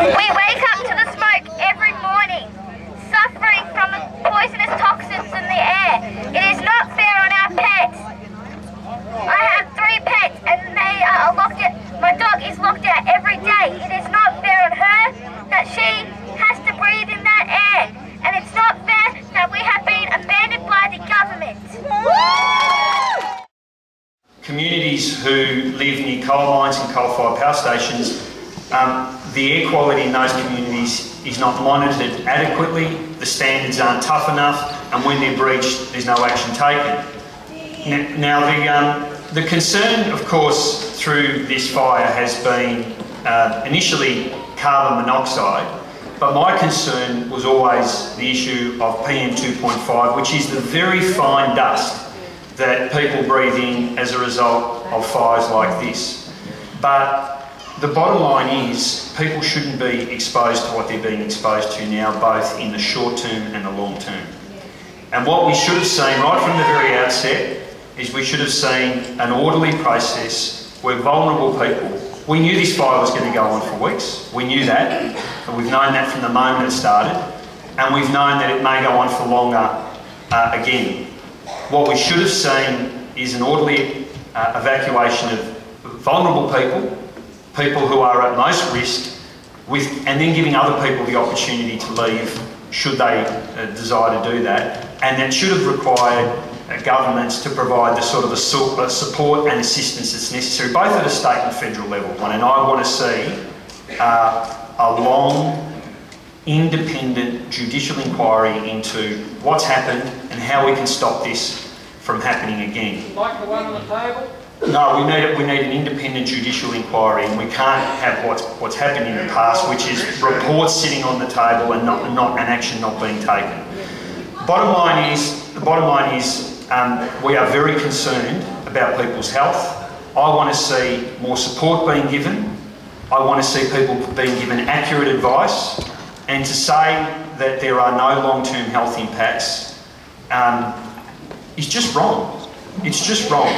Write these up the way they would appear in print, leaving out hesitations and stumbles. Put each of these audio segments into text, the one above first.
We wake up to the smoke every morning, suffering from the poisonous toxins in the air. It is not fair on our pets. I have 3 pets and they are locked out. My dog is locked out every day. It is not fair on her that she has to breathe in that air. And it's not fair that we have been abandoned by the government. Communities who live near coal mines and coal-fired power stations, the air quality in those communities is not monitored adequately, the standards aren't tough enough, and when they're breached, there's no action taken. Now the concern, of course, through this fire has been initially carbon monoxide, but my concern was always the issue of PM2.5, which is the very fine dust that people breathe in as a result of fires like this. But the bottom line is people shouldn't be exposed to what they're being exposed to now, both in the short term and the long term. And what we should have seen right from the very outset is we should have seen an orderly process where vulnerable people, we knew this fire was going to go on for weeks, we knew that, and we've known that from the moment it started, and we've known that it may go on for longer again. What we should have seen is an orderly evacuation of vulnerable people, people who are at most risk, and then giving other people the opportunity to leave should they desire to do that. And that should have required governments to provide the sort of support and assistance that's necessary, both at a state and federal level. And I want to see a long, independent judicial inquiry into what's happened and how we can stop this from happening again. Like the one on the table? No, we need an independent judicial inquiry, and we can't have what's happened in the past, which is reports sitting on the table and an action not being taken. The bottom line is we are very concerned about people's health. I want to see more support being given. I want to see people being given accurate advice, and to say that there are no long-term health impacts is just wrong. It's just wrong.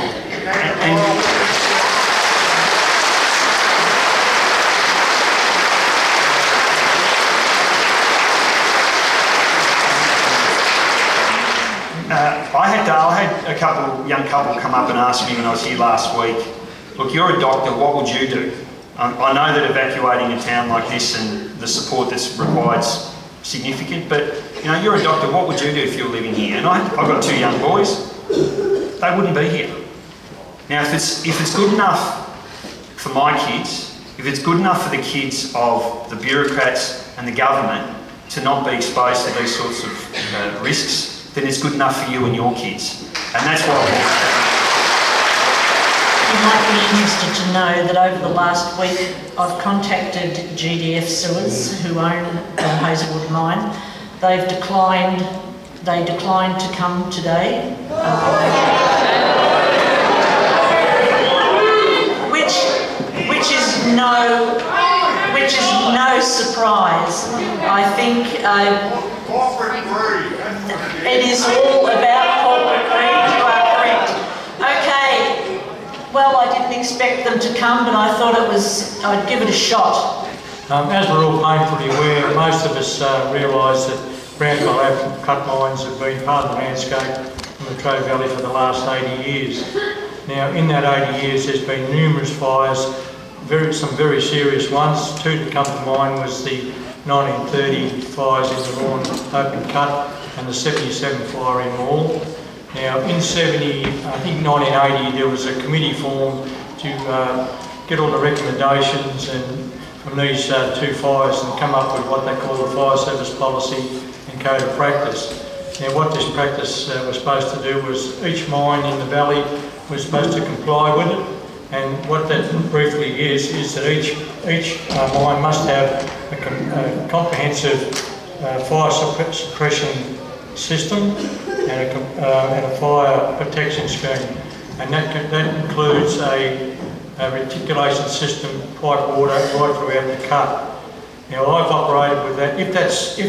I had a young couple come up and ask me when I was here last week, look, you're a doctor, what would you do? I know that evacuating a town like this and the support that's required is significant, but you know, you're a doctor, what would you do if you were living here? And I've got 2 young boys, they wouldn't be here. Now, if it's good enough for my kids, if it's good enough for the kids of the bureaucrats and the government to not be exposed to these sorts of risks, then it's good enough for you and your kids. And that's what I want. You might be interested to know that over the last week I've contacted GDF Sewers, who own Hazelwood Mine. They declined to come today, which is no surprise. I think it is all about corporate greed. You are correct. Okay. Well, I didn't expect them to come, but I thought I'd give it a shot. As we're all painfully aware, most of us realise that browncoal cut mines have been part of the landscape in the Latrobe Valley for the last 80 years. Now, in that 80 years, there's been numerous fires, some very serious ones. 2 that come to mind was the 1930 fires in the Rawn open cut and the 77 fire in Morwell. Now, in 1980, there was a committee formed to get all the recommendations from these 2 fires and come up with what they call the fire service policy and code of practice. Now, what this practice was supposed to do was each mine in the valley was supposed to comply with it, and what that briefly is that each mine must have a comprehensive fire suppression system and a fire protection scheme, and that includes a reticulation system, pipe water right throughout the cut. Now, I've operated with that. If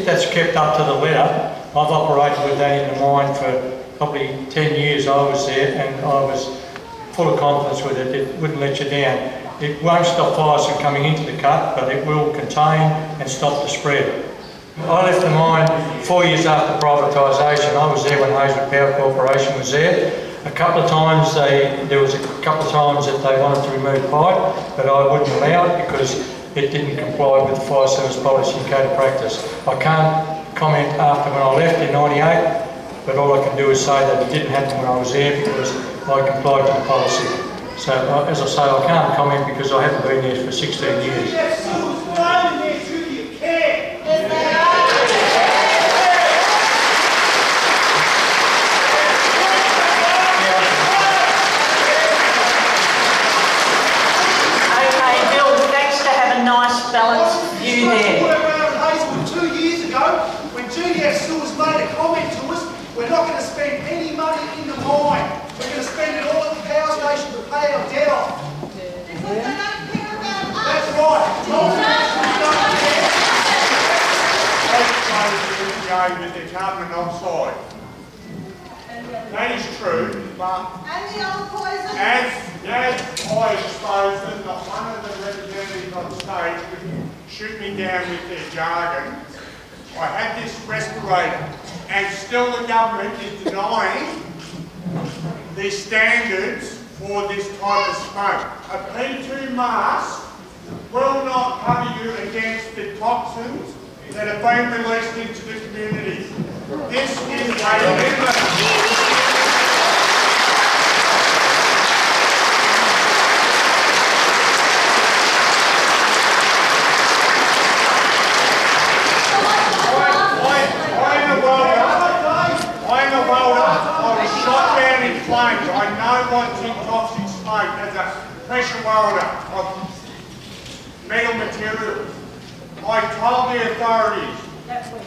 that's kept up to the letter, I've operated with that in the mine for probably 10 years. I was there, and I was full of confidence with it. It wouldn't let you down. It won't stop fires from coming into the cut, but it will contain and stop the spread. I left the mine 4 years after privatisation. I was there when Hazelwood Power Corporation was there. A couple of times that they wanted to remove pipe, but I wouldn't allow it because it didn't comply with the fire service policy and code of practice. I can't comment after when I left in '98, but all I can do is say that it didn't happen when I was there because I complied to the policy. So, as I say, I can't comment because I haven't been there for 16 years. Balanced view there. We were around Hazelwood 2 years ago when GDF Sewers made a comment to us, we're not going to spend any money in the mine. We're going to spend it all at the power station to pay our debt off. That's right. With the carbon monoxide. That is true, but and the old poison. As I exposed that not one of the representatives on stage could shoot me down with their jargon. I had this respirator, and still the government is denying the standards for this type of smoke. A P2 mask will not cover you against the toxins that have been released into the community. This is a limit. I know what's in toxic smoke as a pressure welder of metal materials. I told the authorities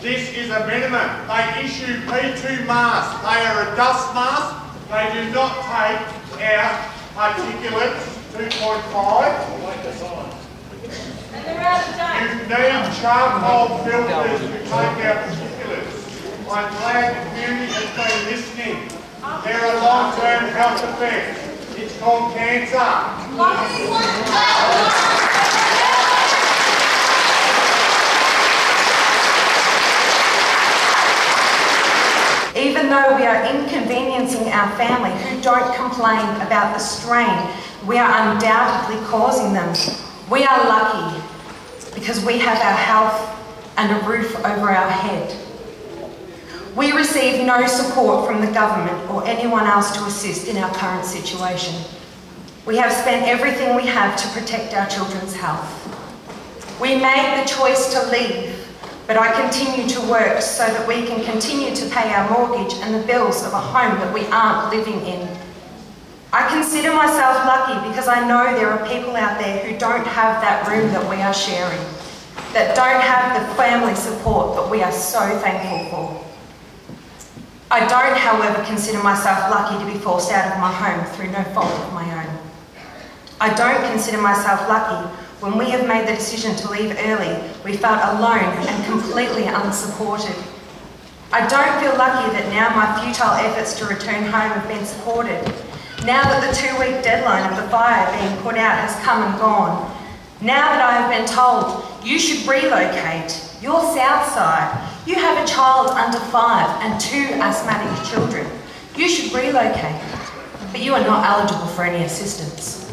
this is a minimum. They issue P2 masks. They are a dust mask. They do not take out particulates 2.5. You need charcoal filters to take out particulates. I'm glad the community has been listening. There are long-term health effects. It's called cancer. Even though we are inconveniencing our family who don't complain about the strain, we are undoubtedly causing them. We are lucky because we have our health and a roof over our head. We receive no support from the government or anyone else to assist in our current situation. We have spent everything we have to protect our children's health. We made the choice to leave, but I continue to work so that we can continue to pay our mortgage and the bills of a home that we aren't living in. I consider myself lucky because I know there are people out there who don't have that room that we are sharing, that don't have the family support that we are so thankful for. I don't, however, consider myself lucky to be forced out of my home through no fault of my own. I don't consider myself lucky when we have made the decision to leave early, we felt alone and completely unsupported. I don't feel lucky that now my futile efforts to return home have been supported. Now that the 2-week deadline of the fire being put out has come and gone. Now that I have been told, you should relocate, you're Southside, you have a child under 5 and 2 asthmatic children. You should relocate, but you are not eligible for any assistance.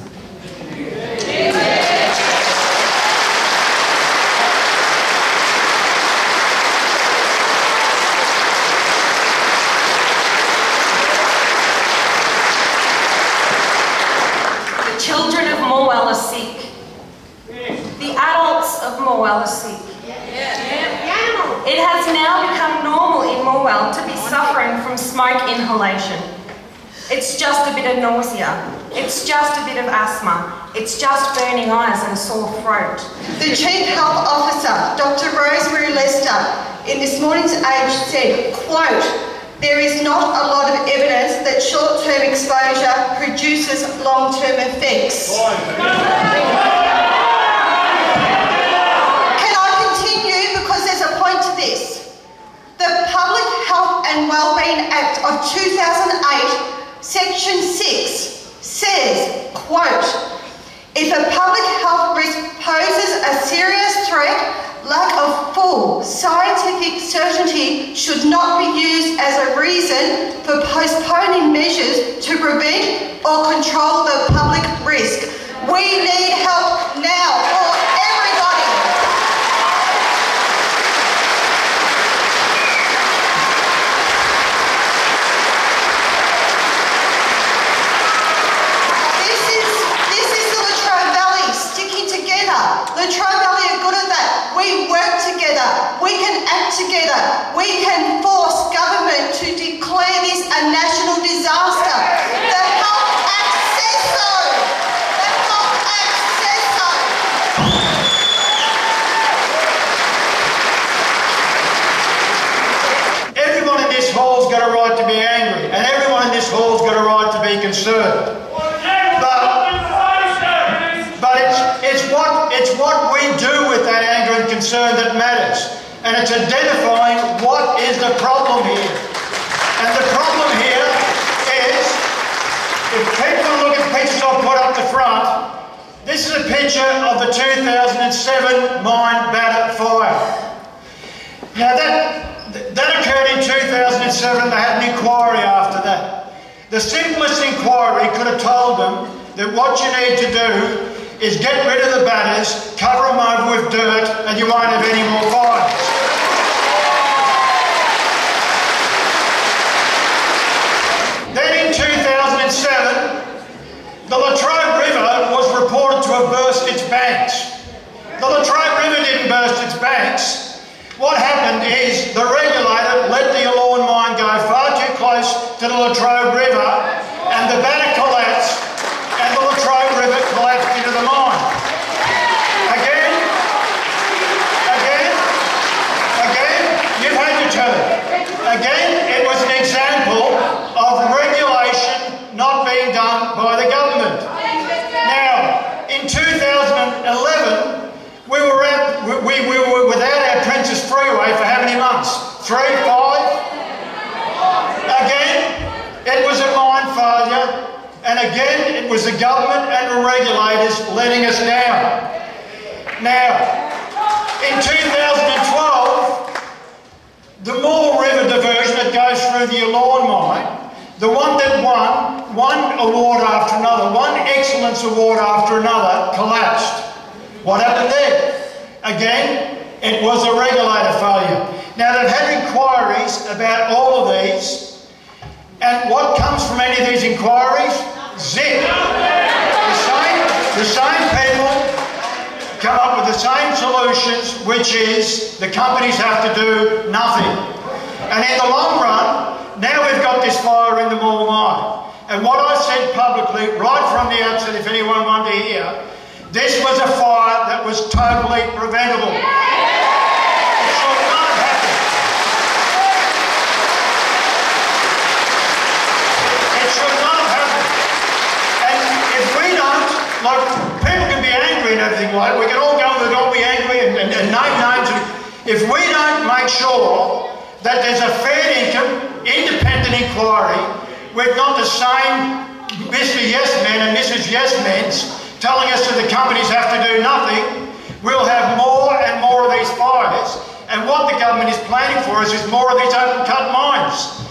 The children of Morwell are sick. The adults of Morwell are sick. It has now become normal in Morwell to be suffering from smoke inhalation. It's just a bit of nausea. It's just a bit of asthma. It's just burning eyes and a sore throat. The Chief Health Officer, Dr. Rosemary Lester, in this morning's Age said, quote, "There is not a lot of evidence that short-term exposure produces long-term effects." The Public Health and Wellbeing Act of 2008, Section 6 says, quote, "If If a public health risk poses a serious threat, lack of full scientific certainty should not be used as a reason for postponing measures to prevent or control the public risk. We need help now for everybody. This is the Latrobe Valley sticking together. Latrobe Valley are good at that. We work together. We can act together. We can force government to declare this a national disaster. The Health Act says so. The Health Act says so. Everyone in this hall's got a right to be angry, and everyone in this hall's got a right to be concerned. But it's what we do with that anger and concern that matters. And it's identifying what is the problem here. And the problem here is, if people look at the pictures I've put up the front, this is a picture of the 2007 mine Batter fire. Now that occurred in 2007, they had an inquiry after that. The simplest inquiry could have told them that what you need to do is get rid of the batters, cover them over with dirt, and you won't have any more fires. Then in 2007, the Latrobe River was reported to have burst its banks. The Latrobe River didn't burst its banks. What happened is the regulator let the Lawn mine go far too close to the Latrobe River, and the batter collapsed, and the Latrobe River collapsed into the mine. Again, you've had your turn. Again, it was an example of regulation not being done by the government. Now, in 2011, we were without our Princess Freeway for how many months? 3, 5? Again, it was a mine failure. And again, it was the government and the regulators letting us down. Now, in 2012, the Morwell River diversion that goes through the Lawn mine, the one that won one award after another, one excellence award after another, collapsed. What happened there? Again, it was a regulator failure. Now, they've had inquiries about all of these, and what comes from any of these inquiries? Zip. The same people come up with the same solutions, which is the companies have to do nothing. And in the long run, now we've got this fire in the Morwell mine. And what I said publicly, right from the outset, if anyone wanted to hear, this was a fire that was totally preventable. It should not happen. It should not happen. And if we don't, like, people can be angry and everything like that. We can all go and all be angry and name names. If we don't make sure that there's a fair income, independent inquiry with not the same Mr. Yes Men and Mrs. Yes Men's telling us that the companies have to do nothing, we'll have more and more of these fires. And what the government is planning for us is more of these open cut mines.